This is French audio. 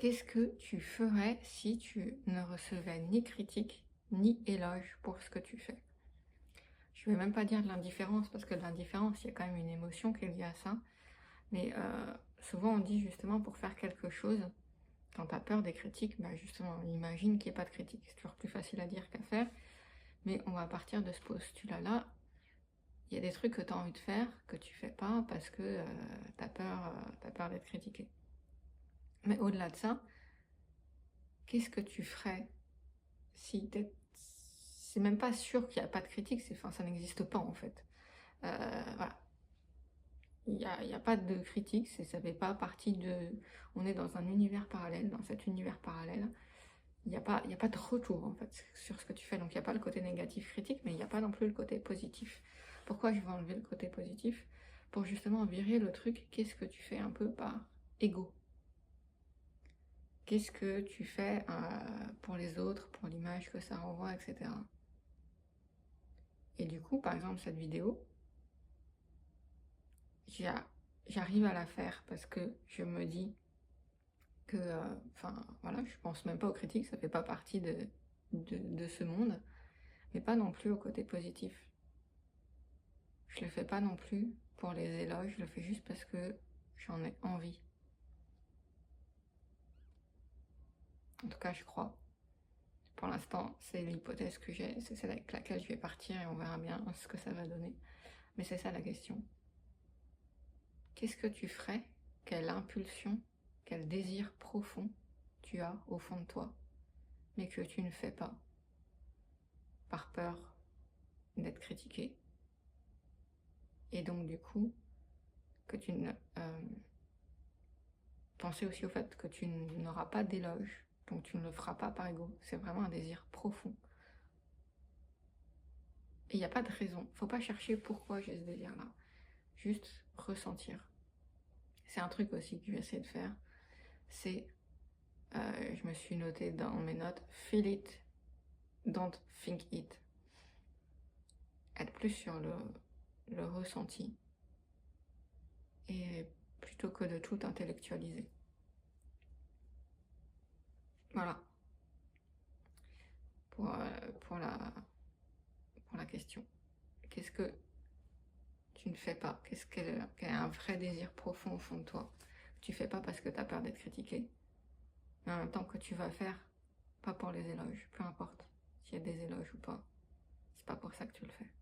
Qu'est-ce que tu ferais si tu ne recevais ni critique, ni éloge pour ce que tu fais? Je vais même pas dire de l'indifférence, parce que de l'indifférence, il y a quand même une émotion qui est liée à ça. Mais souvent, on dit justement pour faire quelque chose, quand tu as peur des critiques, bah justement, imagine qu'il n'y ait pas de critique. C'est toujours plus facile à dire qu'à faire. Mais on va partir de ce postulat-là. Il y a des trucs que tu as envie de faire, que tu fais pas parce que tu as peur d'être critiqué. Mais au-delà de ça, qu'est-ce que tu ferais si c'est même pas sûr qu'il n'y a pas de critique, enfin, ça n'existe pas en fait. Voilà. Il y a pas de critique, ça fait pas partie de... On est dans un univers parallèle, dans cet univers parallèle, il y a pas de retour en fait sur ce que tu fais, donc il n'y a pas le côté négatif critique, mais il n'y a pas non plus le côté positif. Pourquoi je vais enlever le côté positif? Pour justement virer le truc, qu'est-ce que tu fais un peu par ego? Qu'est-ce que tu fais pour les autres, pour l'image que ça renvoie, etc. Et du coup, par exemple, cette vidéo, j'arrive à la faire parce que je me dis que, enfin, voilà, je pense même pas aux critiques, ça fait pas partie de ce monde, mais pas non plus au côté positif. Je le fais pas non plus pour les éloges, je le fais juste parce que j'en ai envie. En tout cas, je crois. Pour l'instant, c'est l'hypothèse que j'ai, c'est celle avec laquelle je vais partir et on verra bien ce que ça va donner. Mais c'est ça la question. Qu'est-ce que tu ferais? Quelle impulsion, quel désir profond tu as au fond de toi, mais que tu ne fais pas, par peur d'être critiqué. Et donc du coup, que tu ne... Pensez aussi au fait que tu n'auras pas d'éloge, donc tu ne le feras pas par ego. C'est vraiment un désir profond. Et il n'y a pas de raison. Faut pas chercher pourquoi j'ai ce désir-là. Juste ressentir. C'est un truc aussi que je vais essayer de faire. C'est, je me suis noté dans mes notes, feel it, don't think it. Être plus sur le ressenti. Et plutôt que de tout intellectualiser. Voilà. Pour la question. Qu'est-ce que tu ne fais pas? Quel est un vrai désir profond au fond de toi? Tu fais pas parce que tu as peur d'être critiqué, mais en même temps que tu vas faire, pas pour les éloges, peu importe s'il y a des éloges ou pas. C'est pas pour ça que tu le fais.